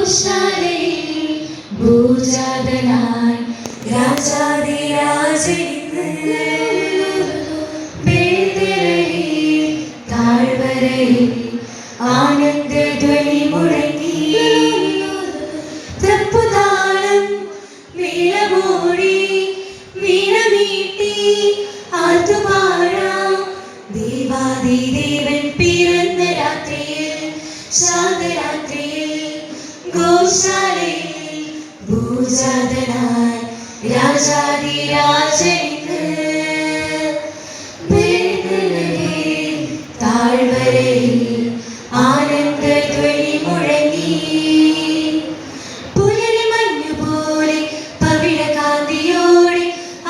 ഗോശാലയിൽ ഭൂജാതനായി രാജാധിരാജനിന്ന് ബേത്ലഹേം താഴ്വരയിൽ ആനന്ദധ്വനി മുഴങ്ങി. തപ്പുതാളം മേളമോടി വീണമീട്ടി ആർത്തുപാടാം. ദേവാദിദേവൻ പിറന്ന രാത്രിയിൽ ശാന്തരാത്രിയിൽ ഗോശാലയിൽ ഭൂജാതനായി രാജാധിരാജനിന്ന് ബേത്ലഹേം താഴ്വരയിൽ ആനന്ദധ്വനി മുഴങ്ങി. പുലരി മഞ്ഞുപോലെ പവിഴകാന്തിയോടെ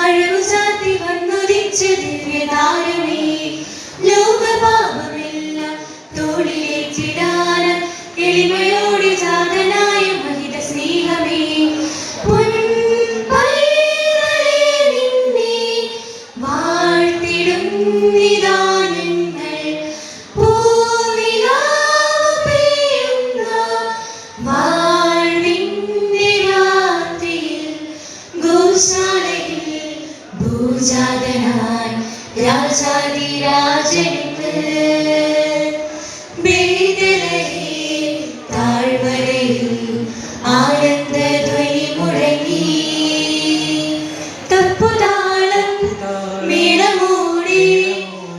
അഴകുചാർത്തി വന്നുദിച്ച ദിവ്യതാരമേ, ലോകപാപമെല്ലാം തോളിലേറ്റിടാൻ എളിമയോടെ ജാതനായ മഹിത സ്നേഹമേ, പൊൻപൈതലേ നിന്നെ വാഴ്ത്തിടുന്നിതാ ഞങ്ങൾ. പൂനിലാവ് പെയ്യുന്ന വാഴ്വിന്റെ രാത്രിയിൽ ഗോശാലയിൽ ഭൂജാതനായി രാജാധിരാജനിന്ന് ബേത്ലഹേം താഴ്വരയിൽ ആനന്ദധ്വനി മുഴങ്ങി. തപ്പുതാളം മേളമോടി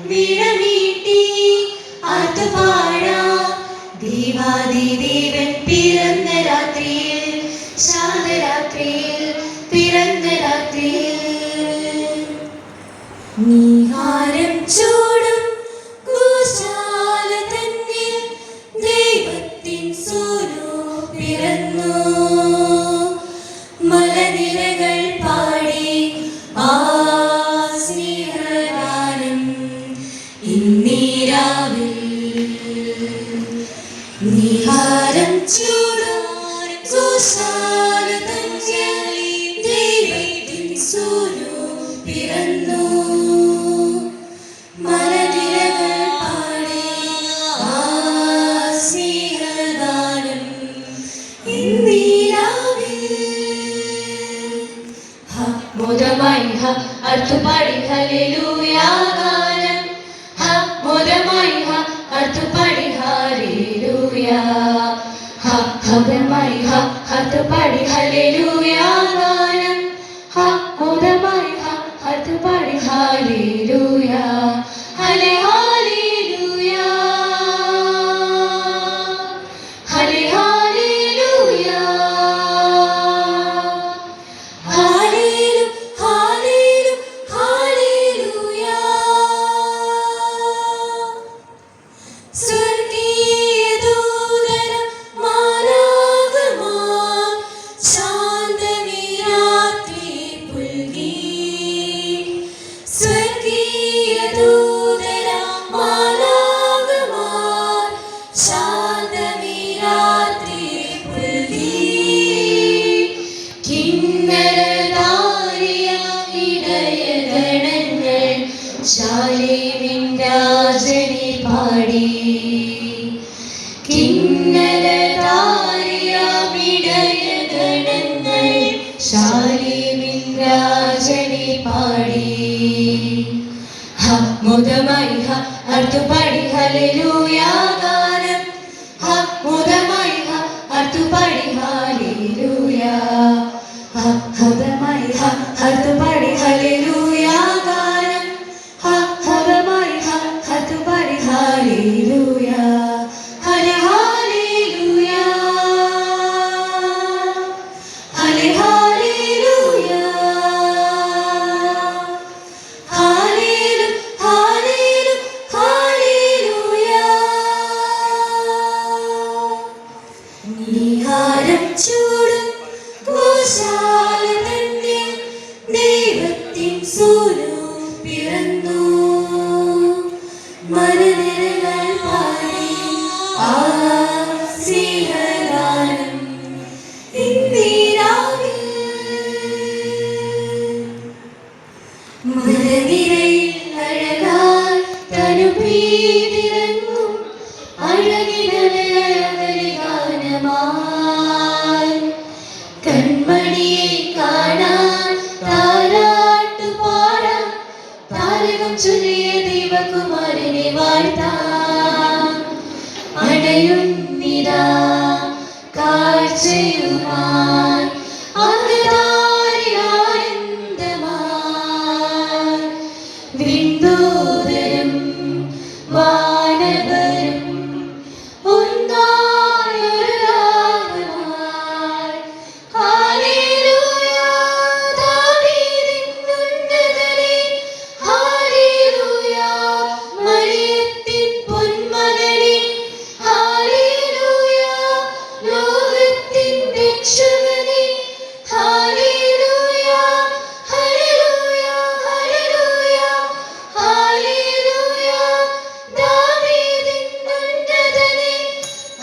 വീണമീട്ടി ആർത്തുപാടാം. ദേവാദിദേവൻ പിറന്ന രാത്രിയിൽ ശാന്തരാത്രിയിൽ പിറന്ന രാത്രിയിൽ നീഹാരം ചൂടും ഗോശാല തന്നിൽ ദൈവത്തിൻ സൂനു പിറന്നു. മലനിരകൾ പാടി ആ സ്നേഹഗാനം ഇന്നീരാവിൽ. നീഹാരം ചൂടും ഗോശാല തന്നിൽ ദൈവത്തിൻ സൂനു പിറന്നു. മലനിരകൾ പാടി ആ സ്നേഹഗാനം ഇന്നീരാവിൽ. മോദമായി അർത്തുപാടി ഹല്ലേലൂയ ഗാനം. മോദമായി അർത്തുപാടി ഹല്ലേലൂയ. ഹബ്രമായി അർത്തുപാടി ഹല്ലേലൂയ ഗാനം. മോദമായി അർത്തുപാടി ഹല്ലേലൂയ. ഹല്ലെ ഹല്ലേലൂയ ഹല്ലെ ഹല്ലേലൂയ ഹല്ലേലൂ ഹല്ലേലൂ ഹല്ലേലൂയ. സ്വർഗീയ ദൂതര മാലാഖമാർ ശാന്തമീ രാത്രി പുൽകി. സ്വർഗീയ ദൂതര മാലാഖമാർ ശാന്തമീ രാത്രി പുൽകി. കിന്നരധാരിയ ഇടയഗണങ്ങൾ ശാലേമിൻ രാജനെ പാടി. കിന്നരധാരിയ ഇടയഗണങ്ങൾ ശാലേമിൻ രാജനെ പാടി. മോദമായി അർത്തുപാടി ഹല്ലേലൂയ ഗാനം. മോദമായി അർത്തുപാടി ഹല്ലേലൂയ. ഹബ്രമായി അർത്തുപാടി ഹല്ലേലൂയ ഗാനം. ഹബ്രമായി അർത്തുപാടി ഹല്ലേലൂയ. ഹല്ലെ ഹല്ലേലൂയ ഹല്ലെ ഹല്ലേലൂയ ഹല്ലേലൂ ഹല്ലേലൂ ഹല്ലേലൂയ. നീഹാരം ചൂടും ഗോശാല തന്നിൽ ദൈവത്തിൻ സൂനു പിറന്നു. മലനിരകൾ പാടി ആ സ്നേഹഗാനം ഇന്നീരാവിൽ. മലനിരയിൽ അഴകാൽ തനുപീതിരങ്ങും അഴകിനലയ ഗാനമാ. ചൊല്ലിയ ദൈവകുമാരനെ വാഴ്ത്താം. അണയുന്നിതാ കാഴ്ചയുമായി അകതാരിൽ ആനന്ദമായി. വിണ്ഡൂതരും വാനവരും ഒന്നായൊരു രാഗമായി. ഹല്ലേലൂയ ദാവീദിൻ ഉന്നതനേ, ഹല്ലേലൂയ മറിയത്തിൻ പൊന്മകനേ, ഹല്ലേലൂയ ലോകത്തിൻ രക്ഷകനേ, ഹല്ലേലൂയ ഹല്ലേലൂയ ഹല്ലേലൂയ ഹല്ലേലൂയ ദാവീദിൻ ഉന്നതനേ,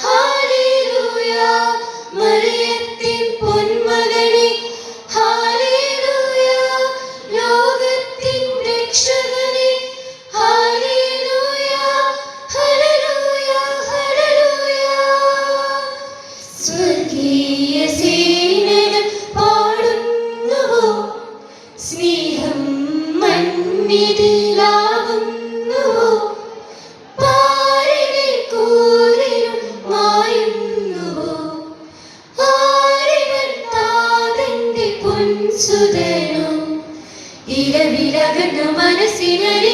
ഹല്ലേലൂയ മറിയത്തിൻ പൊന്മകനേ, ഹല്ലേലൂയ ലോകത്തിൻ രക്ഷകനേ, ഹല്ലേലൂയ ഹല്ലേലൂയ ഹല്ലേലൂയ. സ്വർഗീയ സേനകൾ പാടുന്നുവോ, സ്നേഹം മണ്ണിലാകുന്നുവോ, പാരിലെ കൂരിലും മായുന്നുവോ, ആരിവൻ താതന്റെ പൊൻസുതനോ, ഇരവിലകന്ന മനസ്സിനരി